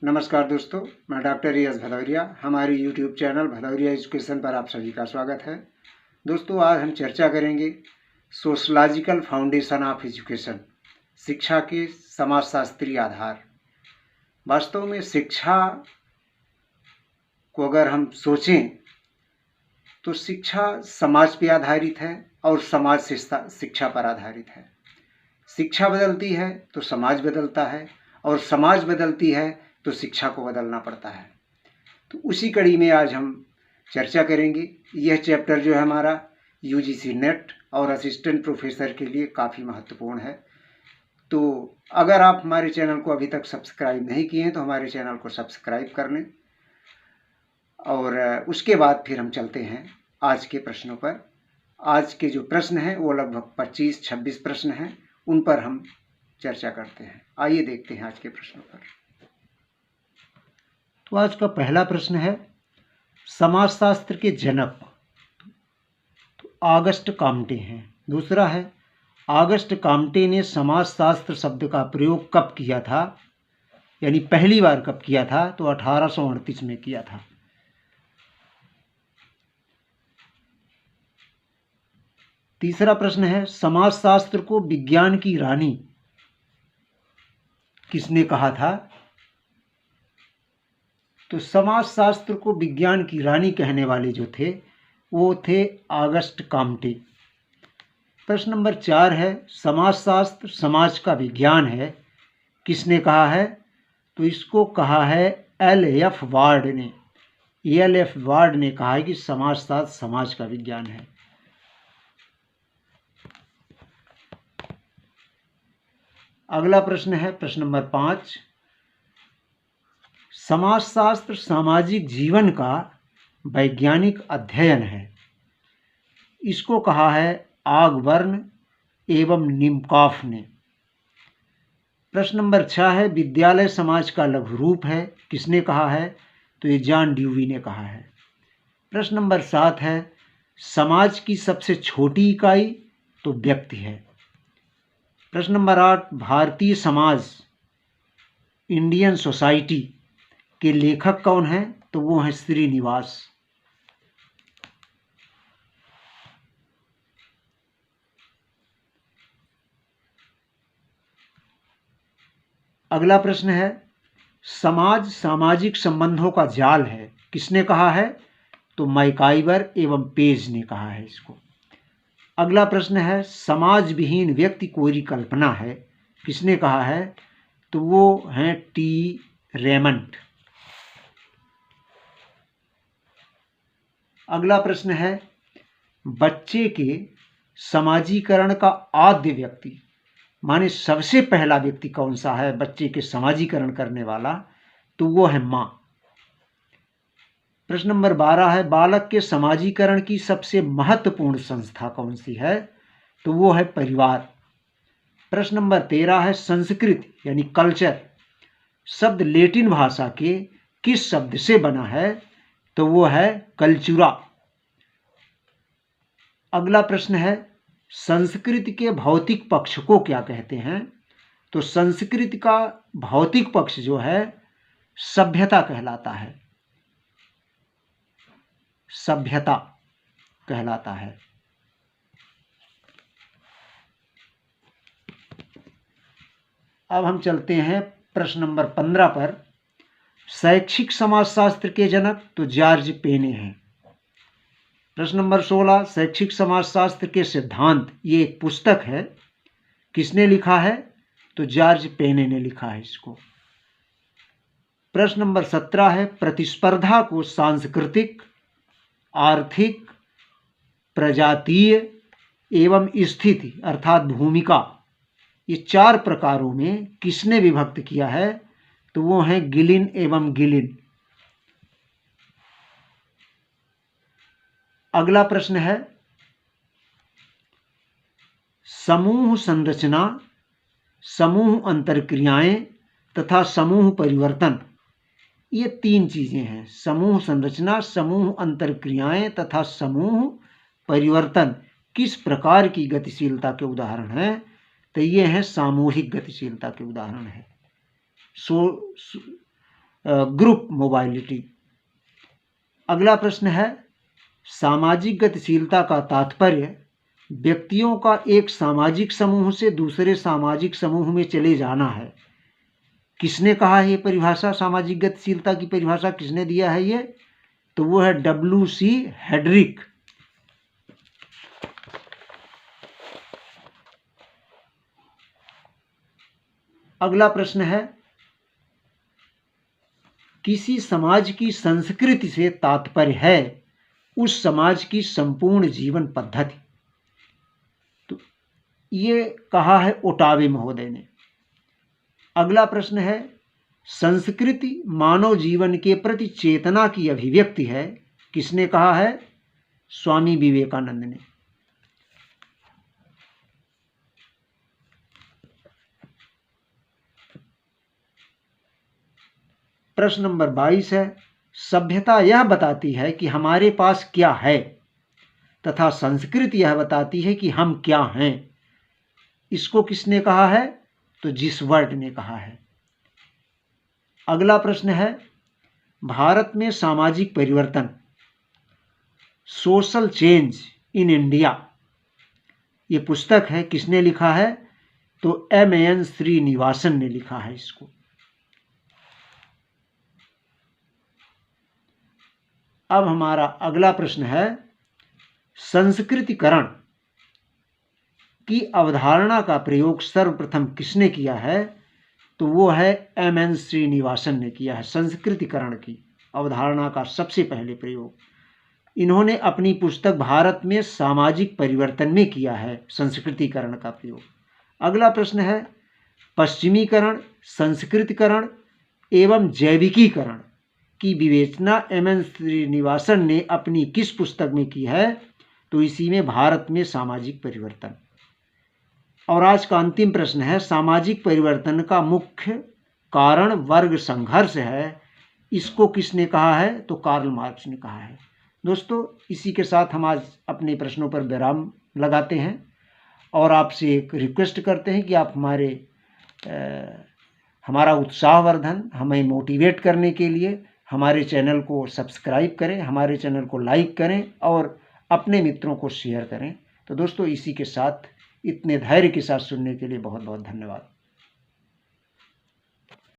नमस्कार दोस्तों, मैं डॉक्टर रियाज भदौरिया। हमारी यूट्यूब चैनल भदौरिया एजुकेशन पर आप सभी का स्वागत है। दोस्तों, आज हम चर्चा करेंगे सोशलॉजिकल फाउंडेशन ऑफ एजुकेशन, शिक्षा के समाजशास्त्रीय आधार। वास्तव में शिक्षा को अगर हम सोचें तो शिक्षा समाज पर आधारित है और समाज से शिक्षा पर आधारित है। शिक्षा बदलती है तो समाज बदलता है और समाज बदलती है तो शिक्षा को बदलना पड़ता है। तो उसी कड़ी में आज हम चर्चा करेंगे। यह चैप्टर जो है हमारा यूजीसी नेट और असिस्टेंट प्रोफेसर के लिए काफ़ी महत्वपूर्ण है। तो अगर आप हमारे चैनल को अभी तक सब्सक्राइब नहीं किए हैं तो हमारे चैनल को सब्सक्राइब कर लें। और उसके बाद फिर हम चलते हैं आज के प्रश्नों पर। आज के जो प्रश्न हैं वो लगभग 25-26 प्रश्न हैं, उन पर हम चर्चा करते हैं। आइए देखते हैं आज के प्रश्नों पर। तो आज का पहला प्रश्न है, समाजशास्त्र के जनक तो ऑगस्ट कॉम्टे हैं। दूसरा है, ऑगस्ट कॉम्टे ने समाजशास्त्र शब्द का प्रयोग कब किया था, यानी पहली बार कब किया था? तो 1838 में किया था। तीसरा प्रश्न है, समाजशास्त्र को विज्ञान की रानी किसने कहा था? तो समाजशास्त्र को विज्ञान की रानी कहने वाले जो थे वो थे ऑगस्ट कॉम्टे। प्रश्न नंबर 4 है, समाजशास्त्र समाज का विज्ञान है, किसने कहा है? तो इसको कहा है एल.एफ. वार्ड ने। एल.एफ. वार्ड ने कहा है कि समाजशास्त्र समाज का विज्ञान है। अगला प्रश्न है प्रश्न नंबर 5, समाजशास्त्र सामाजिक जीवन का वैज्ञानिक अध्ययन है, इसको कहा है ऑगबर्न एवं निमकॉफ ने। प्रश्न नंबर 6 है, विद्यालय समाज का लघु रूप है, किसने कहा है? तो ये जॉन ड्यूवी ने कहा है। प्रश्न नंबर 7 है, समाज की सबसे छोटी इकाई तो व्यक्ति है। प्रश्न number 8, Bharatiya Samaj Indian society के लेखक कौन हैं? तो वो हैं श्रीनिवास। अगला प्रश्न है, समाज सामाजिक संबंधों का जाल है, किसने कहा है? तो मैकाइवर एवं पेज ने कहा है इसको। अगला प्रश्न है, समाज विहीन व्यक्ति कोई कल्पना है, किसने कहा है? तो वो हैं टी. रेमंड। अगला प्रश्न है, बच्चे के समाजीकरण का आद्य व्यक्ति माने सबसे पहला व्यक्ति कौन सा है बच्चे के समाजीकरण करने वाला? तो वो है माँ। प्रश्न नंबर 12 है, बालक के समाजीकरण की सबसे महत्वपूर्ण संस्था कौन सी है? तो वो है परिवार। प्रश्न नंबर 13 है, संस्कृति यानी कल्चर शब्द लैटिन भाषा के किस शब्द से बना है? तो वो है कल्चुरा। अगला प्रश्न है, संस्कृति के भौतिक पक्ष को क्या कहते हैं? तो संस्कृति का भौतिक पक्ष जो है सभ्यता कहलाता है, सभ्यता कहलाता है। अब हम चलते हैं प्रश्न नंबर 15 पर। शैक्षिक समाजशास्त्र के जनक तो जॉर्ज पेने हैं। प्रश्न नंबर 16, शैक्षिक समाजशास्त्र के सिद्धांत, ये एक पुस्तक है, किसने लिखा है? तो जॉर्ज पेने ने लिखा है इसको। प्रश्न नंबर 17 है, प्रतिस्पर्धा को सांस्कृतिक, आर्थिक, प्रजातीय एवं स्थिति अर्थात भूमिका, ये 4 प्रकारों में किसने विभक्त किया है? तो वो हैं गिलिन एवं गिलिन। अगला प्रश्न है, समूह संरचना, समूह अंतरक्रियाएं तथा समूह परिवर्तन, ये 3 चीजें हैं। समूह संरचना, समूह अंतरक्रियाएं तथा समूह परिवर्तन किस प्रकार की गतिशीलता के उदाहरण हैं? तो ये हैं सामूहिक गतिशीलता के उदाहरण है। Group mobility. अगला प्रश्न है, सामाजिक गतिशीलता का तात्पर्य व्यक्तियों का एक सामाजिक समूह से दूसरे सामाजिक समूह में चले जाना है। किसने कहा है ये परिभाषा? सामाजिक गतिशीलता की परिभाषा किसने दिया है ये? तो वो है W.C. हेड्रिक। अगला प्रश्न है, किसी समाज की संस्कृति से तात्पर्य है उस समाज की संपूर्ण जीवन पद्धति। तो ये कहा है ओटावे महोदय ने। अगला प्रश्न है, संस्कृति मानव जीवन के प्रति चेतना की अभिव्यक्ति है। किसने कहा है? स्वामी विवेकानंद ने। प्रश्न नंबर 22 है, सभ्यता यह बताती है कि हमारे पास क्या है तथा संस्कृति यह बताती है कि हम क्या हैं। इसको किसने कहा है? तो जिसवर्ट ने कहा है। अगला प्रश्न है, भारत में सामाजिक परिवर्तन, सोशल चेंज इन इंडिया, ये पुस्तक है, किसने लिखा है? तो M.A.N. श्रीनिवासन ने लिखा है इसको। अब हमारा अगला प्रश्न है, संस्कृतिकरण की अवधारणा का प्रयोग सर्वप्रथम किसने किया है? तो वो है M.N. श्रीनिवासन ने किया है। संस्कृतिकरण की अवधारणा का सबसे पहले प्रयोग इन्होंने अपनी पुस्तक भारत में सामाजिक परिवर्तन में किया है, संस्कृतिकरण का प्रयोग। अगला प्रश्न है, पश्चिमीकरण, संस्कृतिकरण एवं जैविकीकरण की विवेचना M.N. श्रीनिवासन ने अपनी किस पुस्तक में की है? तो इसी में भारत में सामाजिक परिवर्तन। और आज का अंतिम प्रश्न है, सामाजिक परिवर्तन का मुख्य कारण वर्ग संघर्ष है। इसको किसने कहा है? तो कार्ल मार्क्स ने कहा है। दोस्तों, इसी के साथ हम आज अपने प्रश्नों पर विराम लगाते हैं और आपसे एक रिक्वेस्ट करते हैं कि आप हमारा उत्साहवर्धन, हमें मोटिवेट करने के लिए हमारे चैनल को सब्सक्राइब करें, हमारे चैनल को लाइक करें और अपने मित्रों को शेयर करें। तो दोस्तों, इसी के साथ इतने धैर्य के साथ सुनने के लिए बहुत बहुत धन्यवाद।